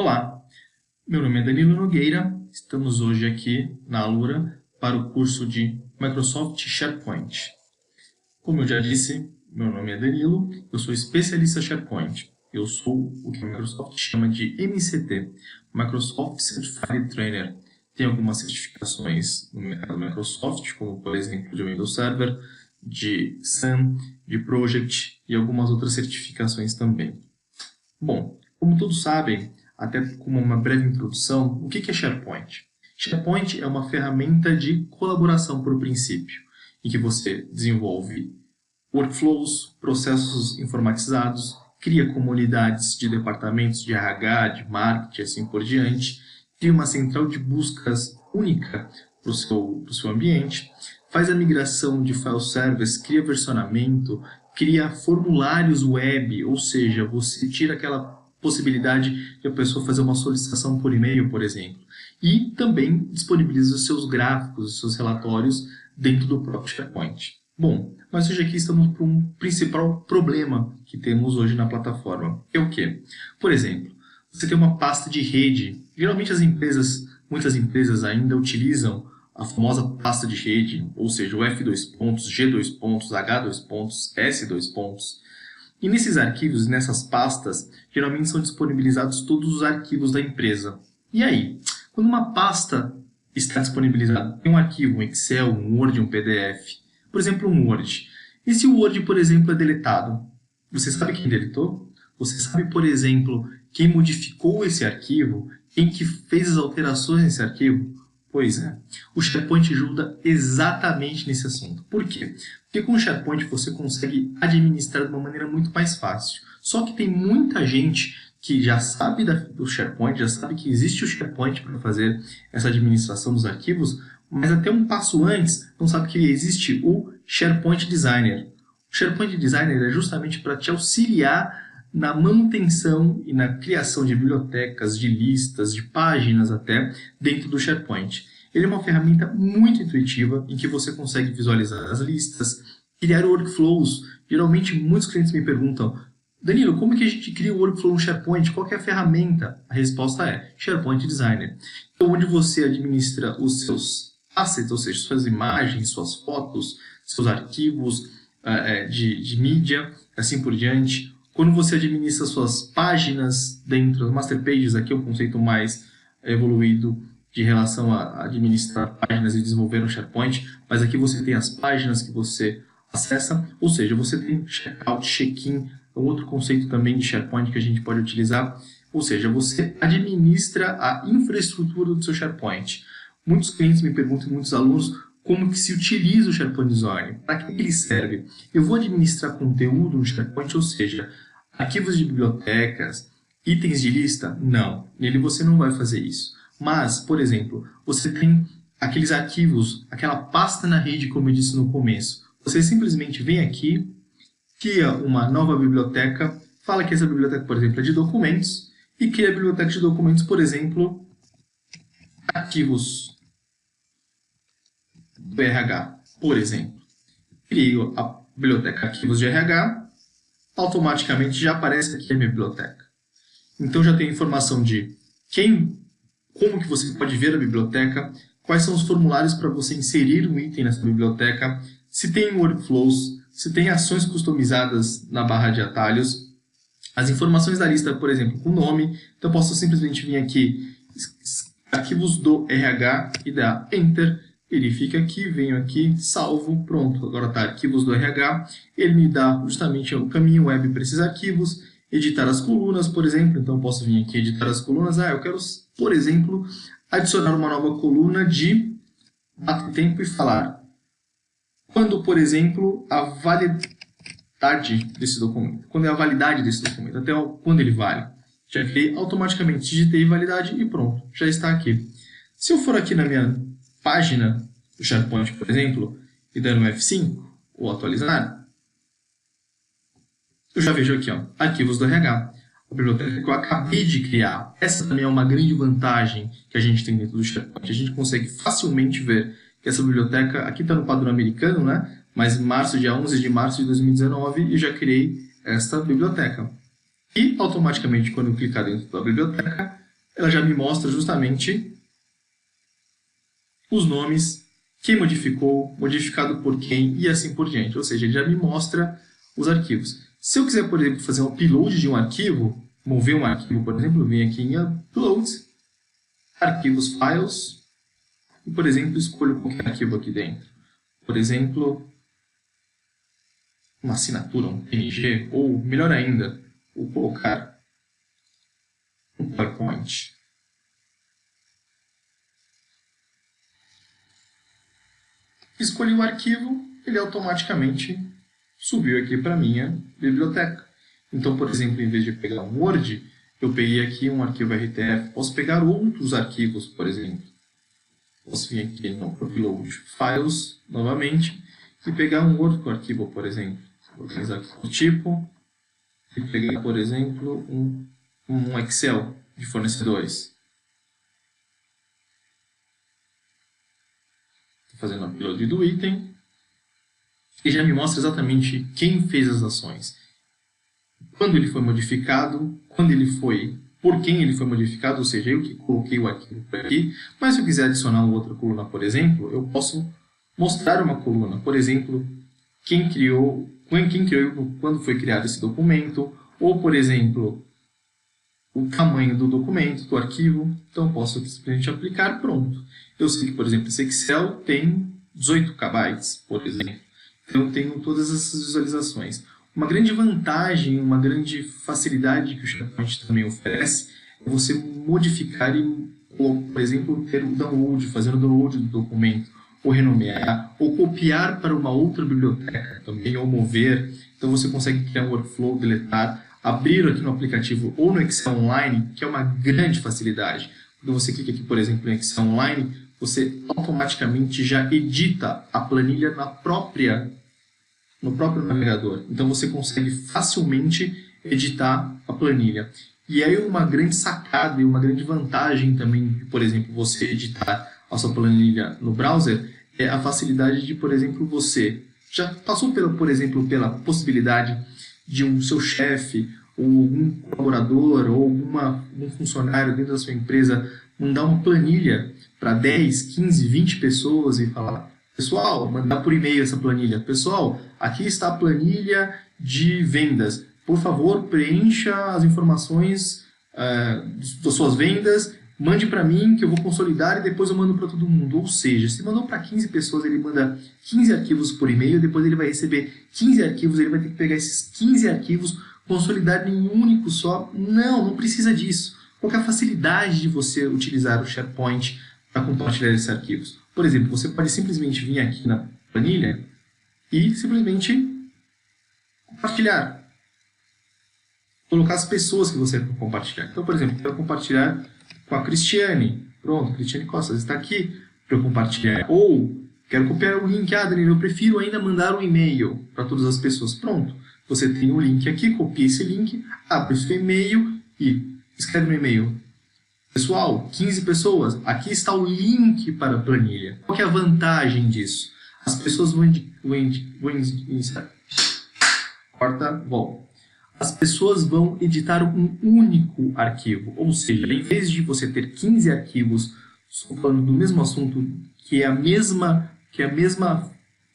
Olá, meu nome é Danilo Nogueira, estamos hoje aqui na Alura para o curso de Microsoft SharePoint. Como eu já disse, meu nome é Danilo, eu sou especialista SharePoint. Eu sou o que a Microsoft chama de MCT, Microsoft Certified Trainer. Tem algumas certificações no mercado Microsoft, como por exemplo de Windows Server, de Sun, de Project e algumas outras certificações também. Bom, como todos sabem, até como uma breve introdução, o que é SharePoint? SharePoint é uma ferramenta de colaboração por princípio, em que você desenvolve workflows, processos informatizados, cria comunidades de departamentos de RH, de marketing, assim por diante, cria uma central de buscas única para o seu ambiente, faz a migração de file service, cria versionamento, cria formulários web, ou seja, você tira aquela possibilidade de a pessoa fazer uma solicitação por e-mail, por exemplo. E também disponibiliza os seus gráficos, os seus relatórios dentro do próprio SharePoint. Bom, mas hoje aqui estamos para um principal problema que temos hoje na plataforma. É o quê? Por exemplo, você tem uma pasta de rede. Geralmente muitas empresas ainda utilizam a famosa pasta de rede, ou seja, o F2 pontos, G2 pontos, H2 pontos, S2 pontos. E nesses arquivos, nessas pastas, geralmente são disponibilizados todos os arquivos da empresa. E aí, quando uma pasta está disponibilizada, tem um arquivo, um Excel, um Word, um PDF, por exemplo, um Word. E se o Word, por exemplo, é deletado? Você sabe quem deletou? Você sabe, por exemplo, quem modificou esse arquivo? Quem que fez as alterações nesse arquivo? Pois é, o SharePoint ajuda exatamente nesse assunto. Por quê? Porque com o SharePoint você consegue administrar de uma maneira muito mais fácil. Só que tem muita gente que já sabe do SharePoint, já sabe que existe o SharePoint para fazer essa administração dos arquivos, mas até um passo antes não sabe que existe o SharePoint Designer. O SharePoint Designer é justamente para te auxiliar na manutenção e na criação de bibliotecas, de listas, de páginas até, dentro do SharePoint. Ele é uma ferramenta muito intuitiva em que você consegue visualizar as listas, criar workflows. Geralmente muitos clientes me perguntam: Danilo, como que a gente cria um workflow no SharePoint? Qual que é a ferramenta? A resposta é SharePoint Designer. Então, onde você administra os seus assets, ou seja, suas imagens, suas fotos, seus arquivos de mídia, assim por diante. Quando você administra suas páginas dentro das Master Pages, aqui é o conceito mais evoluído de relação a administrar páginas e desenvolver no SharePoint, mas aqui você tem as páginas que você acessa, ou seja, você tem checkout, check-in, um outro conceito também de SharePoint que a gente pode utilizar, ou seja, você administra a infraestrutura do seu SharePoint. Muitos clientes me perguntam, muitos alunos, como que se utiliza o SharePoint Designer, para que ele serve. Eu vou administrar conteúdo no SharePoint, ou seja, arquivos de bibliotecas, itens de lista? Não, nele você não vai fazer isso. Mas, por exemplo, você tem aqueles arquivos, aquela pasta na rede, como eu disse no começo. Você simplesmente vem aqui, cria uma nova biblioteca, fala que essa biblioteca, por exemplo, é de documentos, e cria a biblioteca de documentos, por exemplo, arquivos do RH, por exemplo. Crio a biblioteca arquivos de RH, automaticamente já aparece aqui a minha biblioteca. Então já tem informação de como que você pode ver a biblioteca, quais são os formulários para você inserir um item nessa biblioteca, se tem workflows, se tem ações customizadas na barra de atalhos, as informações da lista, por exemplo, com nome. Então eu posso simplesmente vir aqui, arquivos do RH e dar Enter. Ele fica aqui, venho aqui, salvo, pronto. Agora está arquivos do RH. Ele me dá justamente o caminho web para esses arquivos. Editar as colunas, por exemplo. Então, eu posso vir aqui editar as colunas. Eu quero, por exemplo, adicionar uma nova coluna de data e tempo e falar quando, por exemplo, a validade desse documento. Quando é a validade desse documento, até quando ele vale. Já criei automaticamente, digitei validade e pronto, já está aqui. Se eu for aqui na minha página do SharePoint, por exemplo, e der um F5, ou atualizar, eu já vejo aqui, arquivos do RH, a biblioteca que eu acabei de criar. Essa também é uma grande vantagem que a gente tem dentro do SharePoint. A gente consegue facilmente ver que essa biblioteca, aqui está no padrão americano, né? Mas dia 11 de março de 2019, eu já criei esta biblioteca. E, automaticamente, quando eu clicar dentro da biblioteca, ela já me mostra justamente os nomes, quem modificou, modificado por quem e assim por diante. Ou seja, ele já me mostra os arquivos. Se eu quiser, por exemplo, fazer um upload de um arquivo, mover um arquivo, por exemplo, eu venho aqui em Uploads, Arquivos, Files, e, por exemplo, escolho qualquer arquivo aqui dentro. Por exemplo, uma assinatura, um PNG, ou, melhor ainda, vou colocar um PowerPoint. Escolhi o arquivo, ele automaticamente subiu aqui para a minha biblioteca. Então, por exemplo, em vez de pegar um Word, eu peguei aqui um arquivo RTF. Posso pegar outros arquivos, por exemplo. Posso vir aqui no Upload Files, novamente, e pegar um outro arquivo, por exemplo. Vou organizar aqui o tipo, e pegar, por exemplo, um Excel de fornecedores. Fazendo o upload do item, e já me mostra exatamente quem fez as ações, quando ele foi modificado, quando ele foi, por quem ele foi modificado, ou seja, eu que coloquei o arquivo por aqui, mas se eu quiser adicionar uma outra coluna, por exemplo, eu posso mostrar uma coluna, por exemplo, quem criou, quando foi criado esse documento, ou, por exemplo, o tamanho do documento, do arquivo. Então eu posso simplesmente aplicar, pronto. Eu sei que, por exemplo, esse Excel tem 18 KB, por exemplo. Então eu tenho todas essas visualizações. Uma grande vantagem, uma grande facilidade que o SharePoint também oferece é você modificar e, por exemplo, ter o download, fazer o download do documento, ou renomear, ou copiar para uma outra biblioteca também, ou mover. Então você consegue criar um workflow, deletar, abrir aqui no aplicativo ou no Excel Online, que é uma grande facilidade. Quando você clica aqui, por exemplo, em Excel Online, você automaticamente já edita a planilha no próprio navegador. Então você consegue facilmente editar a planilha. E aí uma grande sacada e uma grande vantagem também, por exemplo, você editar a sua planilha no browser, é a facilidade de, por exemplo, você já passou, por exemplo, pela possibilidade de um seu chefe, ou algum colaborador, ou algum funcionário dentro da sua empresa mandar uma planilha para 10, 15, 20 pessoas e falar: pessoal, mandar por e-mail essa planilha. Pessoal, aqui está a planilha de vendas. Por favor, preencha as informações das suas vendas, mande para mim que eu vou consolidar e depois eu mando para todo mundo. Ou seja, se mandou para 15 pessoas, ele manda 15 arquivos por e-mail, depois ele vai receber 15 arquivos, ele vai ter que pegar esses 15 arquivos, consolidar em um único só. Não precisa disso. Qual que é a facilidade de você utilizar o SharePoint para compartilhar esses arquivos? Por exemplo, você pode simplesmente vir aqui na planilha e simplesmente compartilhar. Colocar as pessoas que você quer compartilhar. Então, por exemplo, eu quero compartilhar com a Cristiane. Pronto, Cristiane Costa está aqui para eu compartilhar. Ou quero copiar o link. Danilo, eu prefiro ainda mandar um e-mail para todas as pessoas. Pronto, você tem um link aqui, copia esse link, abre o seu e-mail e escreve no e-mail: pessoal, 15 pessoas, aqui está o link para a planilha. Qual que é a vantagem disso? As pessoas As pessoas vão editar um único arquivo. Ou seja, em vez de você ter 15 arquivos falando do mesmo assunto, que é a mesma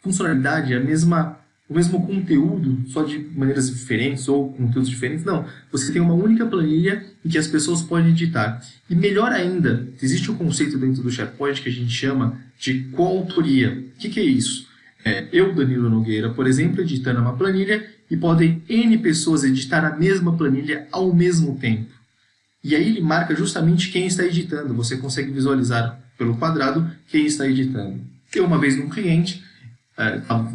funcionalidade, o mesmo conteúdo, só de maneiras diferentes ou conteúdos diferentes, não. Você tem uma única planilha em que as pessoas podem editar. E melhor ainda, existe um conceito dentro do SharePoint que a gente chama de coautoria. O que é isso? Eu, Danilo Nogueira, por exemplo, editando uma planilha, e podem N pessoas editar a mesma planilha ao mesmo tempo. E aí ele marca justamente quem está editando. Você consegue visualizar pelo quadrado quem está editando. Eu, uma vez num cliente, estava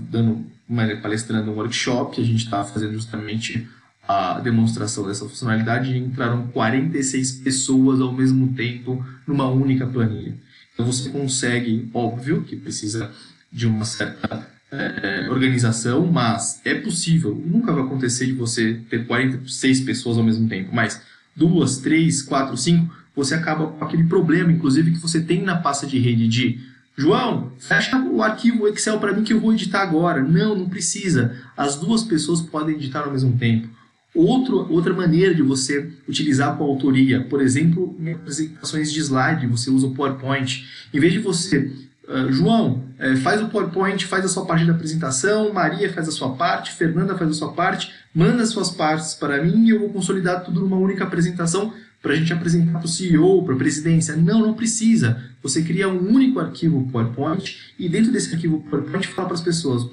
palestrando um workshop, a gente estava fazendo justamente a demonstração dessa funcionalidade e entraram 46 pessoas ao mesmo tempo numa única planilha. Então você consegue, óbvio que precisa de uma certa organização, mas é possível. Nunca vai acontecer de você ter 46 pessoas ao mesmo tempo, mas 2, 3, 4, 5, você acaba com aquele problema, inclusive, que você tem na pasta de rede de: João, fecha o arquivo Excel para mim que eu vou editar agora. Não precisa. As duas pessoas podem editar ao mesmo tempo. Outra maneira de você utilizar a coautoria, por exemplo, em apresentações de slide, você usa o PowerPoint. Em vez de você, João, faz o PowerPoint, faz a sua parte da apresentação, Maria faz a sua parte, Fernanda faz a sua parte, manda as suas partes para mim e eu vou consolidar tudo numa única apresentação para a gente apresentar para o CEO, para a presidência. Não precisa. Você cria um único arquivo PowerPoint e dentro desse arquivo PowerPoint fala para as pessoas,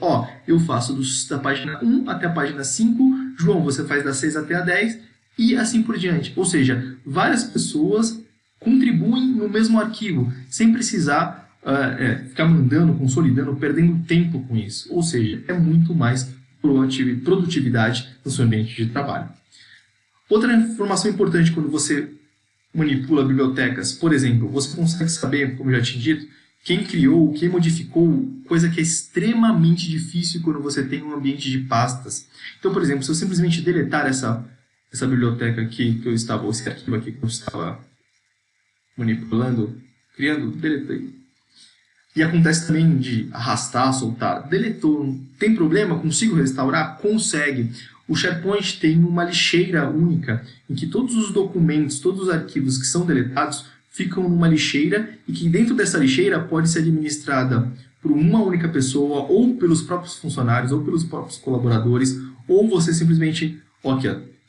eu faço da página 1 até a página 5, João, você faz da 6 até a 10 e assim por diante. Ou seja, várias pessoas contribuem no mesmo arquivo, sem precisar ficar mandando, consolidando, perdendo tempo com isso. Ou seja, é muito mais produtividade no seu ambiente de trabalho. Outra informação importante quando você manipula bibliotecas, por exemplo, você consegue saber, como eu já tinha dito, quem criou, quem modificou, coisa que é extremamente difícil quando você tem um ambiente de pastas. Então, por exemplo, se eu simplesmente deletar essa biblioteca aqui que eu estava, esse arquivo aqui que eu estava manipulando, criando, deletei. E acontece também de arrastar, soltar, deletou, tem problema? Consigo restaurar? Consegue. O SharePoint tem uma lixeira única, em que todos os documentos, todos os arquivos que são deletados ficam numa lixeira e que dentro dessa lixeira pode ser administrada por uma única pessoa, ou pelos próprios funcionários, ou pelos próprios colaboradores, ou você simplesmente,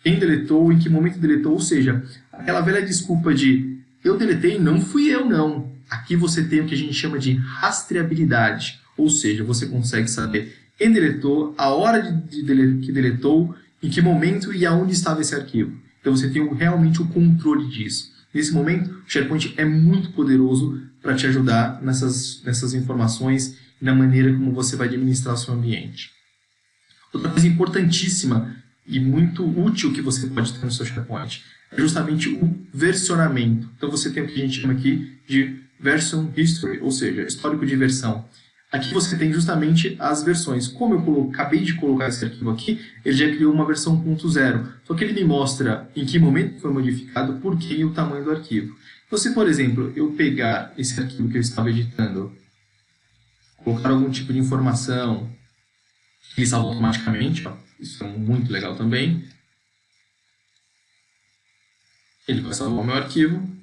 quem deletou, em que momento deletou, ou seja, aquela velha desculpa de eu deletei, não fui eu não. Aqui você tem o que a gente chama de rastreabilidade, ou seja, você consegue saber quem deletou, a hora que deletou, em que momento e aonde estava esse arquivo. Então você tem realmente o controle disso. Nesse momento, o SharePoint é muito poderoso para te ajudar nessas informações e na maneira como você vai administrar o seu ambiente. Outra coisa importantíssima e muito útil que você pode ter no seu SharePoint é justamente o versionamento. Então você tem o que a gente chama aqui de Version History, ou seja, histórico de versão. Aqui você tem justamente as versões. Como eu acabei de colocar esse arquivo aqui, ele já criou uma versão 1.0. Só que ele me mostra em que momento foi modificado, por que e o tamanho do arquivo. Então, se, por exemplo, eu pegar esse arquivo que eu estava editando, colocar algum tipo de informação, ele salva automaticamente, isso é muito legal também. Ele vai salvar o meu arquivo.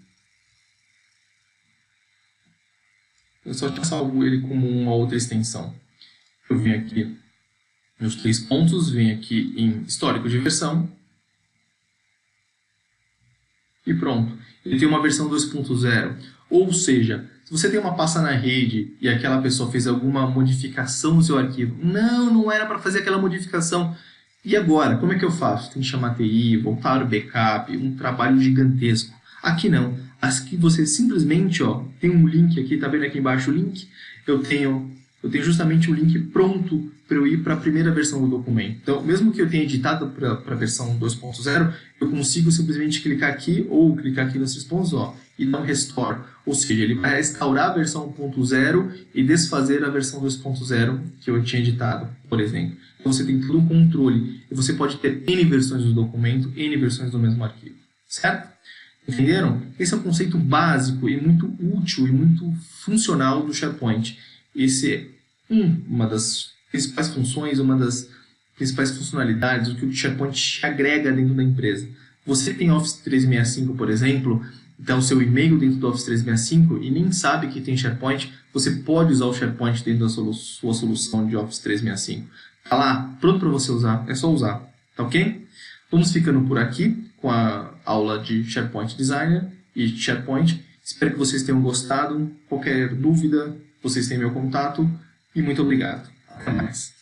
Eu só salvo ele como uma outra extensão. Eu venho aqui, meus 3 pontos, venho aqui em histórico de versão. E pronto. Ele tem uma versão 2.0. Ou seja, se você tem uma pasta na rede e aquela pessoa fez alguma modificação no seu arquivo, não era para fazer aquela modificação. E agora? Como é que eu faço? Tem que chamar a TI, voltar o backup, um trabalho gigantesco. Aqui não. Aqui você simplesmente, tem um link aqui, tá vendo aqui embaixo o link? Eu tenho justamente o link pronto para eu ir para a primeira versão do documento. Então, mesmo que eu tenha editado para a versão 2.0, eu consigo simplesmente clicar aqui ou clicar aqui nos 3 pontos, e dar um restore. Ou seja, ele vai restaurar a versão 1.0 e desfazer a versão 2.0 que eu tinha editado, por exemplo. Então, você tem todo um controle e você pode ter N versões do documento, N versões do mesmo arquivo. Certo? Entenderam? Esse é o conceito básico e muito útil e muito funcional do SharePoint. Esse é uma das principais funções, uma das principais funcionalidades, o que o SharePoint agrega dentro da empresa. Você tem Office 365, por exemplo, dá o seu e-mail dentro do Office 365 e nem sabe que tem SharePoint, você pode usar o SharePoint dentro da sua solução de Office 365. Está lá, pronto para você usar, é só usar. Tá ok? Vamos ficando por aqui com a aula de SharePoint Designer e SharePoint. Espero que vocês tenham gostado. Qualquer dúvida, vocês têm meu contato. E muito obrigado. Até mais.